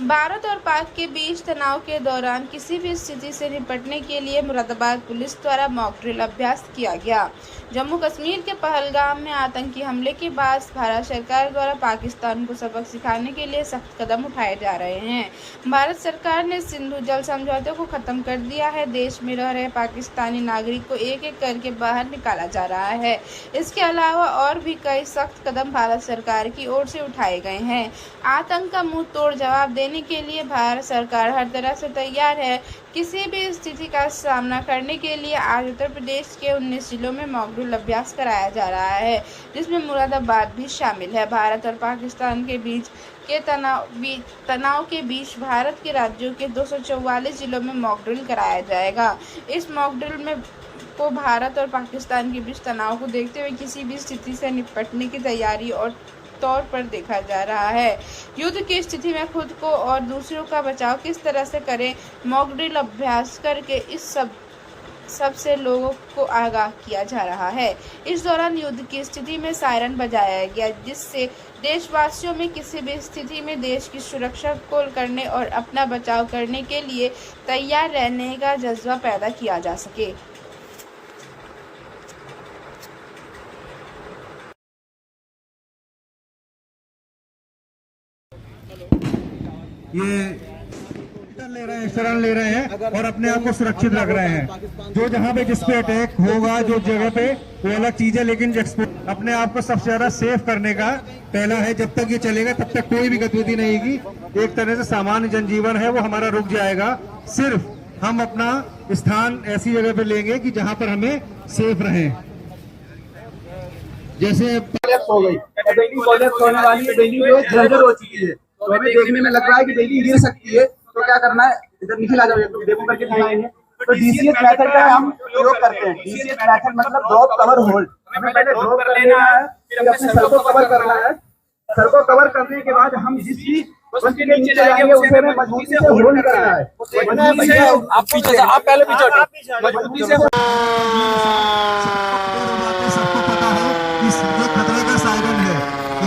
भारत और पाक के बीच तनाव के दौरान किसी भी स्थिति से निपटने के लिए मुरादाबाद पुलिस द्वारा मॉक ड्रिल अभ्यास किया गया। जम्मू कश्मीर के पहलगाम में आतंकी हमले के बाद भारत सरकार द्वारा पाकिस्तान को सबक सिखाने के लिए सख्त कदम उठाए जा रहे हैं। भारत सरकार ने सिंधु जल समझौते को खत्म कर दिया है। देश में रह रहे पाकिस्तानी नागरिक को एक एक करके बाहर निकाला जा रहा है। इसके अलावा और भी कई सख्त कदम भारत सरकार की ओर से उठाए गए हैं। आतंक का मुंह तोड़ जवाब देने के लिए भारत सरकार हर तरह से तैयार है। किसी भी स्थिति का सामना करने के लिए आज उत्तर प्रदेश के 19 जिलों में मॉक ड्रिल अभ्यास कराया जा रहा है, जिसमें मुरादाबाद भी शामिल है। भारत और पाकिस्तान के बीच के तनाव के बीच भारत के राज्यों के 244 जिलों में मॉक ड्रिल कराया जाएगा। इस मॉक ड्रिल में को भारत और पाकिस्तान के बीच तनाव को देखते हुए किसी भी स्थिति से निपटने की तैयारी और तौर पर देखा जा रहा है। युद्ध की स्थिति में खुद को और दूसरों का बचाव किस तरह से करें, मॉक ड्रिल अभ्यास करके इस सबसे लोगों को आगाह किया जा रहा है। इस दौरान युद्ध की स्थिति में सायरन बजाया गया, जिससे देशवासियों में किसी भी स्थिति में देश की सुरक्षा को करने और अपना बचाव करने के लिए तैयार रहने का जज्बा पैदा किया जा सके। ये शरण ले रहे हैं और अपने आप को सुरक्षित रख रहे हैं। जो जहां पे जिस पे अटैक होगा, जो जगह पे, वो अलग चीज है, लेकिन अपने आप को सबसे ज्यादा सेफ करने का पहला है। जब तक ये चलेगा तब तक कोई भी गतिविधि नहीं होगी। एक तरह से सामान्य जनजीवन है वो हमारा रुक जाएगा। सिर्फ हम अपना स्थान ऐसी जगह पे लेंगे कि जहां पर हमें सेफ रहे। जैसे हो गई बिल्डिंग होने वाली है, बिल्डिंग जर्जर हो चुकी है, तो हमें देखने में लग रहा है कि बिल्डिंग गिर सकती है। तो क्या करना है, इधर नीचे आ जाओ, देखो करके दिखाएंगे। तो डीसीएस मेथड का हम प्रयोग करते हैं। डीसीएस मेथड मतलब ड्रॉप कवर होल्ड। हमें पहले ड्रॉप कर लेना है, फिर अपने सर को कवर करना है। सर को कवर करने के बाद हम जिस भी वस्तु के नीचे जाएंगे उसे हमें मजबूती से होल्ड करना है। आप पीछे से, आप पहले पीछे हटो, मजबूती से। सबको पता है कि ये खतरे का सायरन है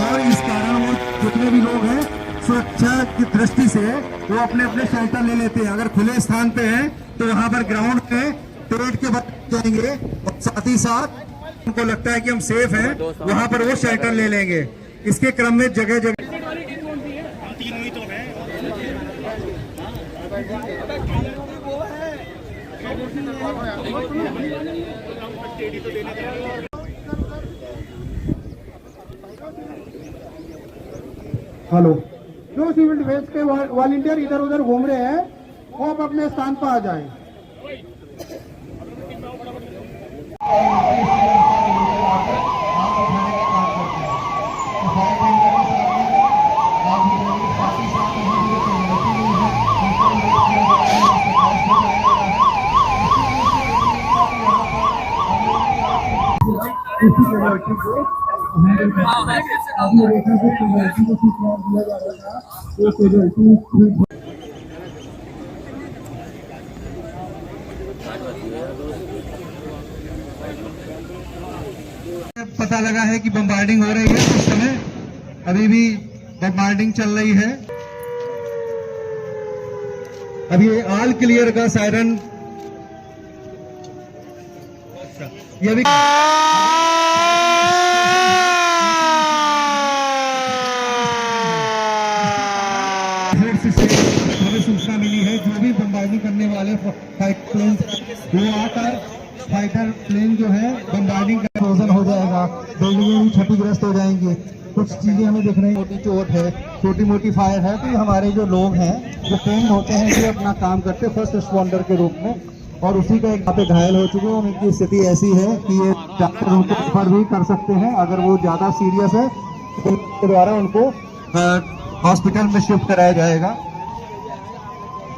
और इस कारण वो जितने भी लोग हैं सुरक्षा की दृष्टि से वो अपने अपने शेल्टर ले लेते हैं। अगर खुले स्थान पे हैं तो वहां पर ग्राउंड में पेड़ के बल जाएंगे और साथ ही साथ उनको लगता है कि हम सेफ हैं, वहां पर वो शेल्टर ले लेंगे। इसके क्रम में जगह जगह हेलो, जो सिविल डिफेंस के वॉलंटियर इधर उधर घूम रहे हैं वो अब अपने स्थान पर आ जाएं। पता लगा है कि बम्बार्डिंग हो रही है। उस समय अभी भी बम्बार्डिंग चल रही है। अभी ऑल क्लियर का सायरन ये भी हमें सूचना मिली है जो भी बम्बार्डिंग करने वाले फाइटर प्लेन वो आकर फाइटर प्लेन जो है बम्बार्डिंग का इरोजन हो जाएगा, बिल्डिंगें भी क्षतिग्रस्त हो जाएंगी। कुछ चीजें हमें दिख रही, मोटी चोट है, छोटी मोटी फायर है। तो हमारे जो लोग हैं जो ट्रेन होते हैं जो अपना काम करते फर्स्ट रिस्पॉन्डर के रूप में, और उसी का एक यहाँ पे घायल हो चुके हैं। उनकी स्थिति ऐसी है कि ये डॉक्टर उनको रेफर भी कर सकते हैं। अगर वो ज्यादा सीरियस है तो उनके द्वारा उनको हॉस्पिटल में शिफ्ट कराया जाएगा।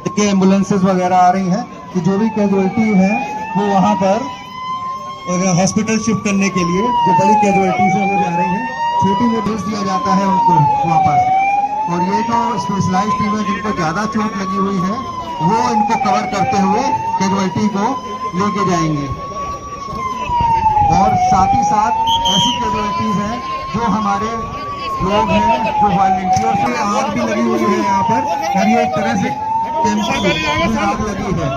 देखिए एम्बुलेंसेज वगैरह आ रही हैं कि जो भी कैजुअलिटी है वो वहाँ पर हॉस्पिटल शिफ्ट करने के लिए जो बड़ी कैजुअलिटीज है वो जा रही है। छोटी में भेज दिया जाता है उनको वापस। और ये जो स्पेशलाइज्ड टीम है जिनको ज्यादा चोट लगी हुई है वो इनको कवर करते हुए कैजुअलिटी को लेके जाएंगे। और साथ ही साथ ऐसी कैजुअलिटीज हैं जो हमारे लोग हैं जो वॉलंटियर से आग भी लगी हुई है यहाँ पर, और ये एक तरह से केमिकल आग लगी है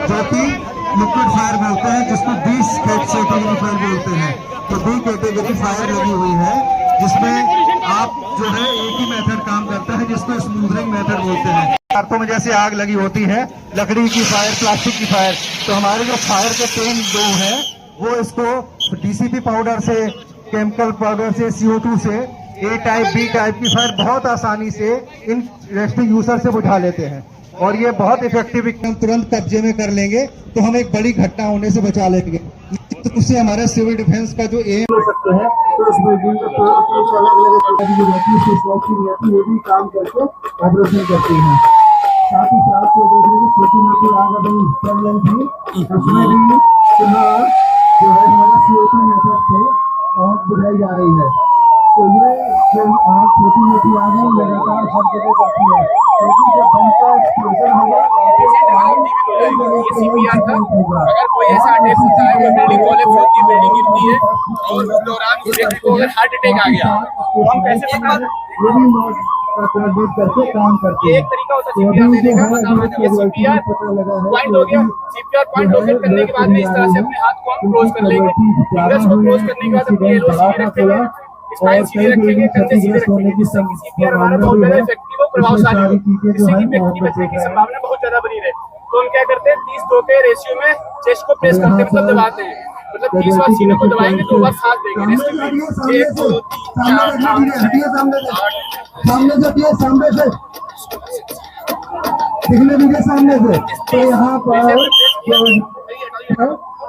जो कि लिक्विड फायर बोलते हैं, जिसको 20 कैटेगरी फायर बोलते हैं। तो 2 कैटेगरी फायर लगी हुई है, जिसमें आप जो है एक ही मेथड काम करता है, जिसको स्मूथरिंग मेथड बोलते हैं। पदार्थों में जैसे आग लगी होती है, लकड़ी की फायर, प्लास्टिक की फायर, तो हमारे जो फायर के पेन 2 है वो इसको डीसीपी पाउडर से, केमिकल पाउडर से, CO2 से, A टाइप B टाइप की फायर बहुत आसानी से इन रेस्टिंग यूजर से बुझा लेते हैं, और ये बहुत इफेक्टिव, एकदम तुरंत कब्जे में कर लेंगे तो हम एक बड़ी घटना होने से बचा लेंगे। तो उससे हमारा सिविल डिफेंस का जो एम हो सकता है, तो उस बिल्डिंग को अलग-अलग वो भी काम करके ऑपरेशन करती हैं। साथ ही साथ ये देख रहे हैं छोटी मोटी आग अभी चल रही थी, उसमें भी जो है हमारा CO2 मेथड से आग बुझाई जा रही है। तो ये जो आग छोटी मोटी आग है लगातार हर जगह बढ़ती है, क्योंकि जब बम का एक्सप्लोजन होगा अगर कोई ऐसा अटैक होता है, कोई बिल्डिंग कोलैप्स होती है, बिल्डिंग गिरती है और उस दौरान व्यक्ति को अगर हार्ट अटैक आ गया तो हम कैसे पता करके काम करते हैं। एक तरीका होता है CPR देने का, CPR पॉइंट हो गया, CPR पॉइंट हो करने के बाद में इस तरह से अपने हाथ को हम क्लोज कर लेंगे, फिंगर्स को क्लोज करने के बाद अपनी एलो सीधे रखेंगे, स्पाइन सीधे रखेंगे, कंधे सीधे रखेंगे, जिससे कि CPR हमारा बहुत ज्यादा इफेक्टिव और प्रभावशाली हो, जिससे कि व्यक्ति की बचने की संभावना बहुत ज्यादा बनी रहे। तो हम क्या करते हैं, 30-2 के रेशियो में चेस्ट को प्रेस करते हैं, मतलब दबाते हैं, मतलब 30 बार सीने को दबाएंगे, 2 बार सांस देंगे, रेस्ट में 1 2 3 4 5 सामने से दिए, सामने से दिखने दीजिए, सामने से। तो यहाँ पर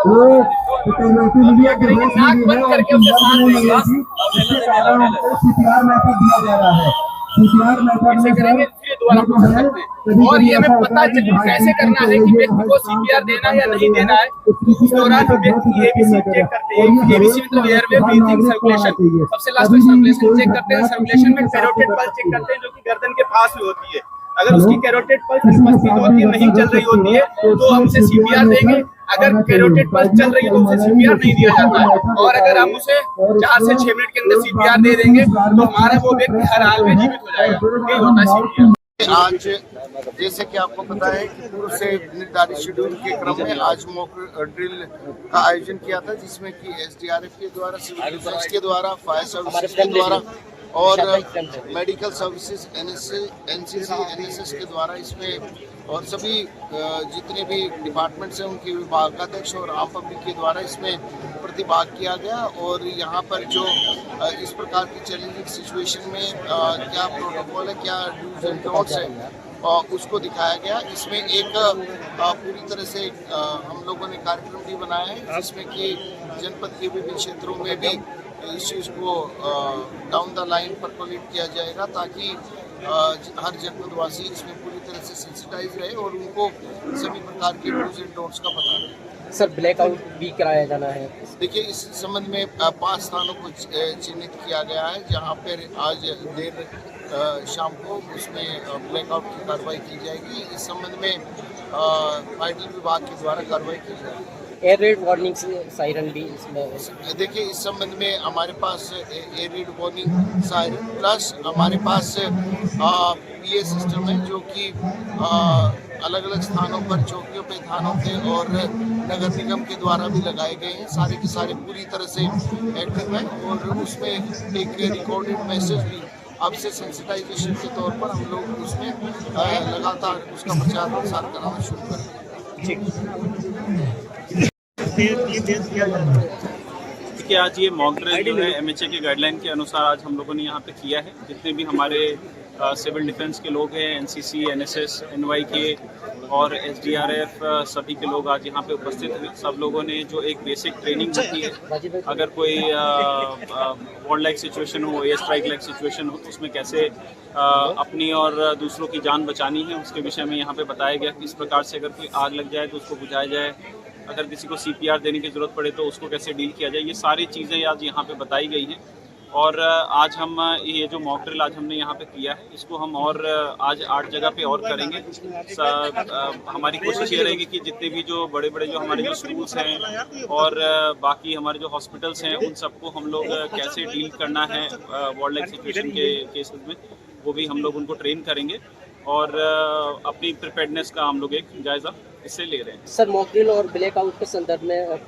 वो मीडिया के होस्ट भी है और इसके कारण हमको CPR मेथड दिया जा रहा है। CPR मेथड में करेंगे, फिर दोबारा पूछ सकते हैं, और ये हमें पता चले कैसे करना है कि व्यक्ति को CPR देना है या नहीं देना है। उस दौरान हम व्यक्ति ABC चेक करते हैं, ABC मतलब एयरवे ब्रीथिंग सर्कुलेशन, सबसे लास्ट में सर्कुलेशन चेक करते हैं, सर्कुलेशन में कैरोटिड पल्स चेक करते हैं जो कि गर्दन के पास में होती है। अगर उसकी कैरोटिड पल्स अनुपस्थित होती है, नहीं चल रही होती है, तो हम उसे CPR देंगे। अगर कैरोटिड पल्स चल रही है तो उसे CPR नहीं दिया जाता है, और अगर हम उसे 4 से 6 मिनट के अंदर CPR दे देंगे तो हमारा वो व्यक्ति हर हाल में जीवित हो जाएगा। यही होता है CPR। आज जैसे कि आपको पता है कि पूर्व से निर्धारित शेड्यूल के क्रम में आज मॉक ड्रिल का आयोजन किया था, जिसमें कि SDRF के द्वारा, सिविल डिफेंस के द्वारा, फायर सर्विसेज के द्वारा और मेडिकल सर्विसेज NCC NSS के द्वारा इसमें, और सभी जितने भी डिपार्टमेंट्स हैं उनके विभागाध्यक्ष और आम पब्लिक के द्वारा इसमें प्रतिभाग किया गया। और यहाँ पर जो इस प्रकार की चैलेंजिंग सिचुएशन में क्या प्रोटोकॉल है, क्या डूज एंड डोंट्स है, उसको दिखाया गया। इसमें एक पूरी तरह से हम लोगों ने कार्यक्रम भी बनाया है, जिसमें कि जनपद के विभिन्न क्षेत्रों में भी इस चीज़ को डाउन द लाइन परकोलेट किया जाएगा, ताकि हर जनपदवासी इसमें पूरी तरह से सेंसिटाइज रहे और उनको सभी प्रकार के डूज एंड डोंट्स का पता रहे। सर, ब्लैकआउट भी कराया जाना है। देखिए, इस संबंध में 5 स्थानों को चिन्हित किया गया है, जहां पर आज देर शाम को उसमें ब्लैकआउट की कार्रवाई की जाएगी। इस संबंध में फाइनल विभाग के द्वारा कार्रवाई की जाएगी। एयर रेड वार्निंग सायरन भी इसमें, देखिए, इस संबंध में हमारे पास air raid warning siren plus हमारे पास PA सिस्टम है, जो कि अलग अलग स्थानों पर, चौकियों पे, थानों पे और नगर निगम के द्वारा भी लगाए गए हैं। सारे के सारे पूरी तरह से एक्टिव हैं, और उसमें एक रिकॉर्डेड मैसेज भी अब से सेंसिटाइजेशन के तौर पर हम लोग उसमें लगातार उसका प्रचार प्रसार कराना शुरू करेंगे। देखिए, आज ये मॉक ड्रिल जो है MHA के गाइडलाइन के अनुसार आज हम लोगों ने यहाँ पे किया है। जितने भी हमारे सिविल डिफेंस के लोग हैं, NCC NSS NYK और SDRF, सभी के लोग आज यहाँ पे उपस्थित हुए। सब लोगों ने जो एक बेसिक ट्रेनिंग होती है, अगर कोई वॉर लाइक सिचुएशन हो, एयर स्ट्राइक लाइक सिचुएशन हो, तो उसमें कैसे अपनी और दूसरों की जान बचानी है, उसके विषय में यहाँ पे बताया गया। किस प्रकार से अगर कोई आग लग जाए तो उसको बुझाया जाए, अगर किसी को CPR देने की ज़रूरत पड़े तो उसको कैसे डील किया जाए, ये सारी चीज़ें आज यहाँ पे बताई गई हैं। और आज हम ये जो मॉक ड्रिल आज हमने यहाँ पे किया है इसको हम और आज 8 जगह पे और करेंगे। हमारी कोशिश ये रहेगी कि जितने भी जो बड़े बड़े जो हमारे जो स्कूल्स हैं और बाकी हमारे जो हॉस्पिटल्स हैं उन सबको हम लोग कैसे डील करना है वार लाइक सिचुएशन के केसेस में, वो भी हम लोग उनको ट्रेन करेंगे और अपनी प्रिपेयर्डनेस का हम लोग एक जायज़ा इससे ले रहे हैं। सर मॉक ड्रिल और ब्लैकआउट के संदर्भ में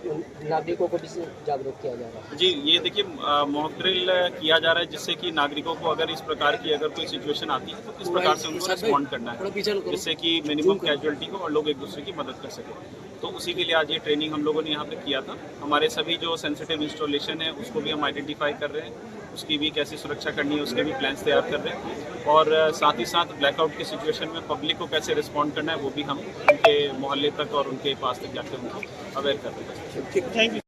नागरिकों को भी जागरूक किया जा रहा है। जी ये देखिए मॉक ड्रिल किया जा रहा है जिससे कि नागरिकों को अगर इस प्रकार की अगर कोई सिचुएशन आती है तो किस प्रकार से उनको रिस्पॉन्ड करना है जिससे कि मिनिमम कैजुअलिटी हो और लोग एक दूसरे की मदद कर सकें। तो उसी के लिए आज ये ट्रेनिंग हम लोगों ने यहाँ पे किया था। हमारे सभी जो सेंसिटिव इंस्टॉलेशन है उसको भी हम आइडेंटिफाई कर रहे हैं, उसकी भी कैसी सुरक्षा करनी है उसके भी प्लान्स तैयार कर रहे हैं और साथ ही साथ ब्लैकआउट की सिचुएशन में पब्लिक को कैसे रिस्पॉन्ड करना है वो भी हम उनके मोहल्ले तक और उनके पास तक जाकर उनको अवेयर कर रहे हैं। Thank you.